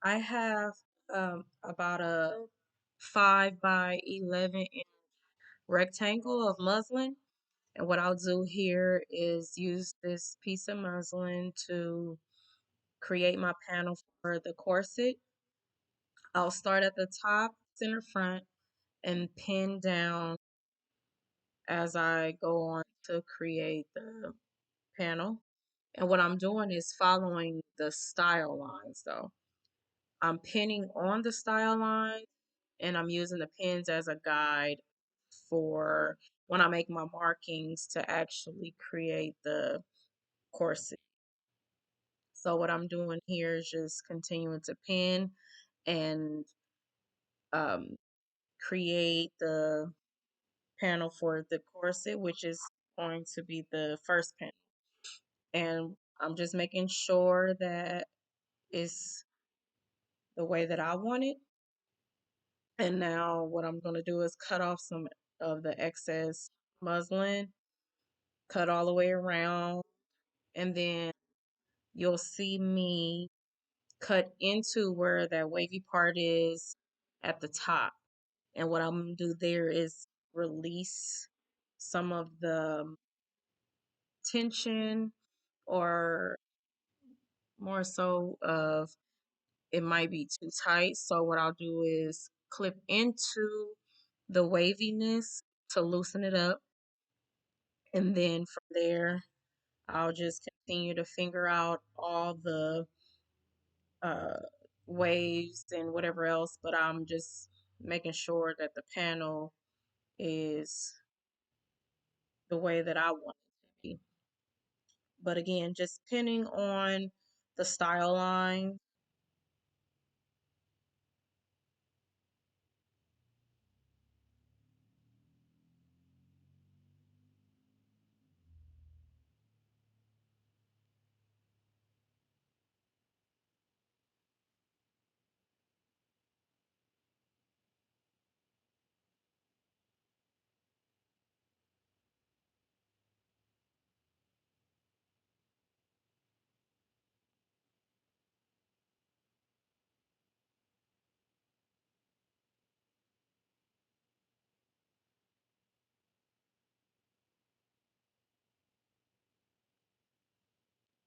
I have about a 5 by 11 inch rectangle of muslin. And what I'll do here is use this piece of muslin to create my panel for the corset. I'll start at the top, center front, and pin down as I go on to create the panel. And what I'm doing is following the style lines though. I'm pinning on the style line and I'm using the pins as a guide for when I make my markings to actually create the corset. So what I'm doing here is just continuing to pin and um, create the panel for the corset, which is going to be the first panel. And I'm just making sure that it's the way that I want it. And now what I'm going to do is cut off some of the excess muslin, cut all the way around, and then you'll see me cut into where that wavy part is at the top. And what I'm going to do there is release some of the tension or more so of it might be too tight. So what I'll do is clip into the waviness to loosen it up. And then from there, I'll just continue to figure out all the uh, waves and whatever else, but I'm just making sure that the panel is the way that I want it to be. But again, just pinning on the style line.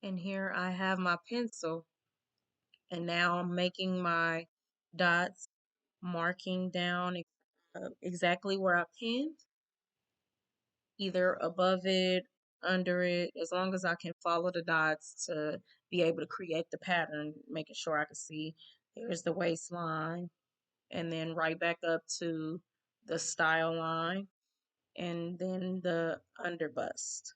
And here I have my pencil. And now I'm making my dots, marking down exactly where I pinned, either above it, under it, as long as I can follow the dots to be able to create the pattern, making sure I can see here's the waistline, and then right back up to the style line, and then the underbust.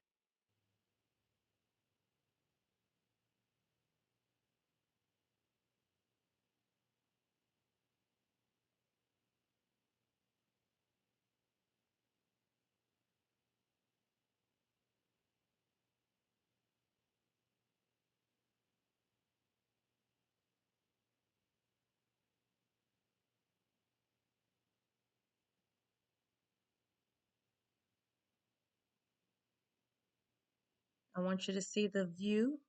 I want you to see the view.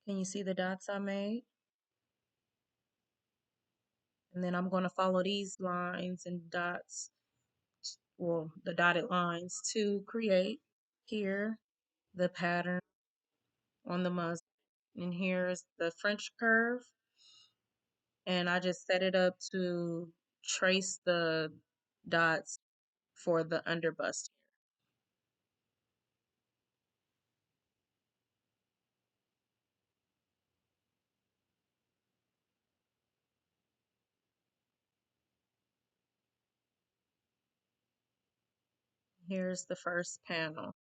Can you see the dots I made? And then I'm going to follow these lines and dots, well, the dotted lines to create here the pattern on the muslin. And here's the French curve. And I just set it up to trace the dots for the underbust. Here's the first panel.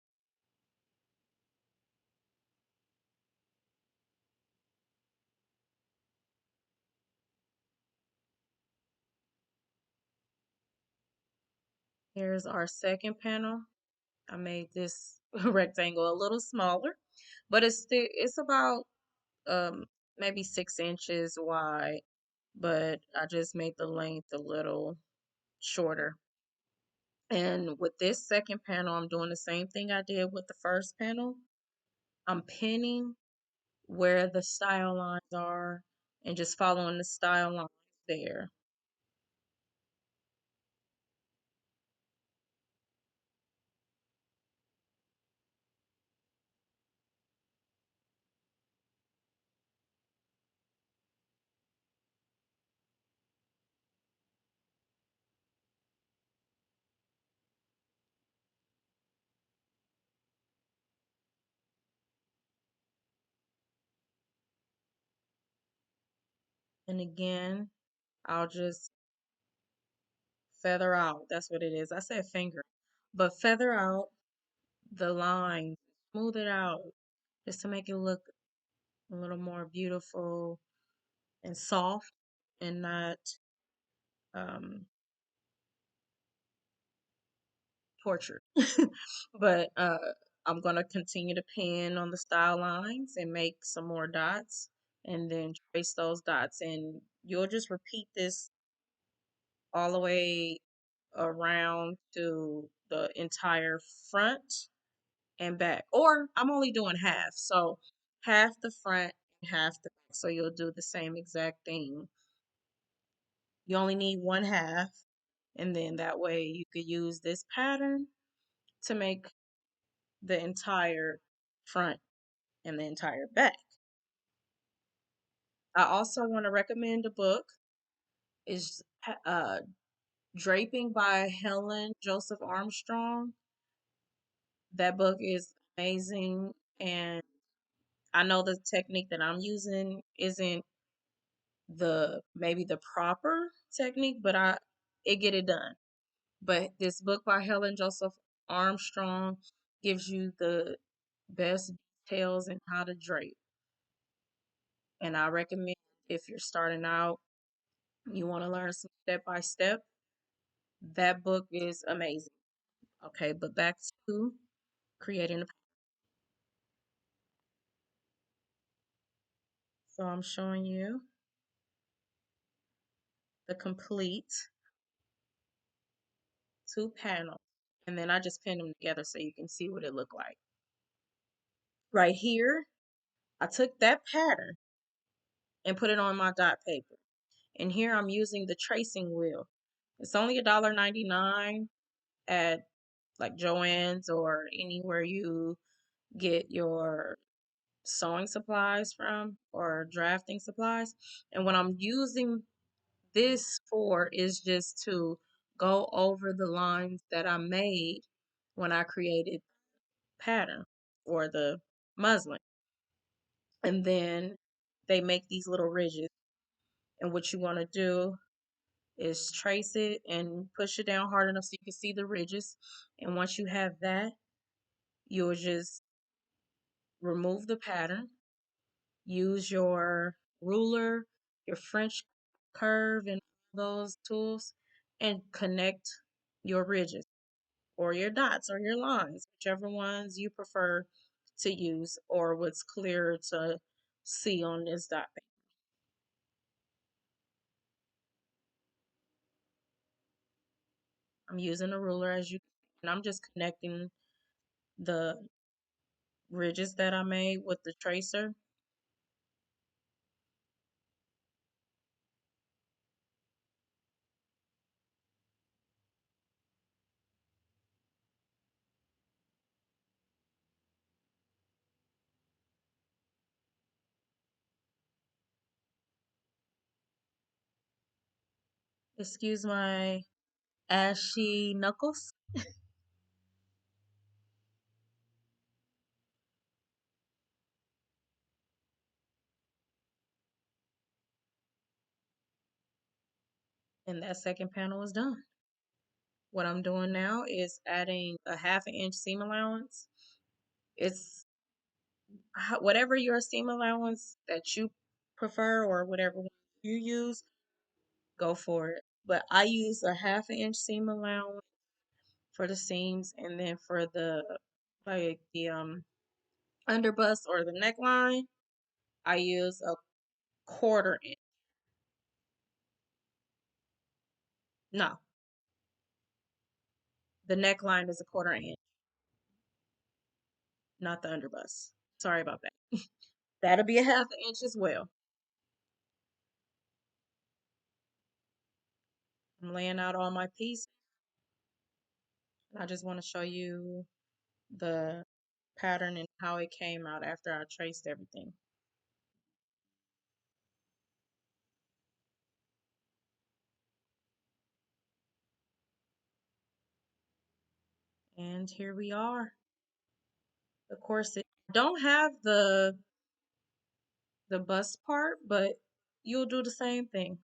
Here's our second panel. I made this rectangle a little smaller, but it's about um maybe 6 inches wide, but I just made the length a little shorter. And with this second panel, I'm doing the same thing I did with the first panel. I'm pinning where the style lines are and just following the style lines there. And again, I'll just feather out. That's what it is. I said finger, but feather out the lines, smooth it out just to make it look a little more beautiful and soft and not um, tortured. But I'm going to continue to pin on the style lines and make some more dots and then trace those dots. And you'll just repeat this all the way around to the entire front and back. Or I'm only doing half. So half the front and half the back. So you'll do the same exact thing. You only need one half. And then that way you could use this pattern to make the entire front and the entire back. I also want to recommend a book. Is Draping by Helen Joseph Armstrong. That book is amazing, and I know the technique that I'm using isn't the maybe the proper technique, but I it get it done. But this book by Helen Joseph Armstrong gives you the best details in how to drape. And I recommend if you're starting out, you want to learn some step by step, that book is amazing. Okay, but back to creating a so I'm showing you the complete two panels. And then I just pinned them together so you can see what it looked like. Right here, I took that pattern and put it on my dot paper. And here I'm using the tracing wheel. It's only $1.99 at like Joann's or anywhere you get your sewing supplies from or drafting supplies. And what I'm using this for is just to go over the lines that I made when I created pattern or the muslin. And then they make these little ridges. And what you want to do is trace it and push it down hard enough so you can see the ridges. And once you have that, you'll just remove the pattern, use your ruler, your French curve, and those tools, and connect your ridges or your dots or your lines, whichever ones you prefer to use or what's clearer to see on this dot paper. I'm using a ruler as you and I'm just connecting the ridges that I made with the tracer. Excuse my ashy knuckles. And that second panel is done. What I'm doing now is adding a half an inch seam allowance. It's whatever your seam allowance that you prefer or whatever you use, go for it. But I use a half an inch seam allowance for the seams, and then for the like the underbust or the neckline, I use a quarter inch. No, the neckline is a quarter inch, not the underbust. Sorry about that. That'll be a half an inch as well. I'm laying out all my pieces. I just want to show you the pattern and how it came out after I traced everything. And here we are. The corset. Don't have the bust part, but you'll do the same thing.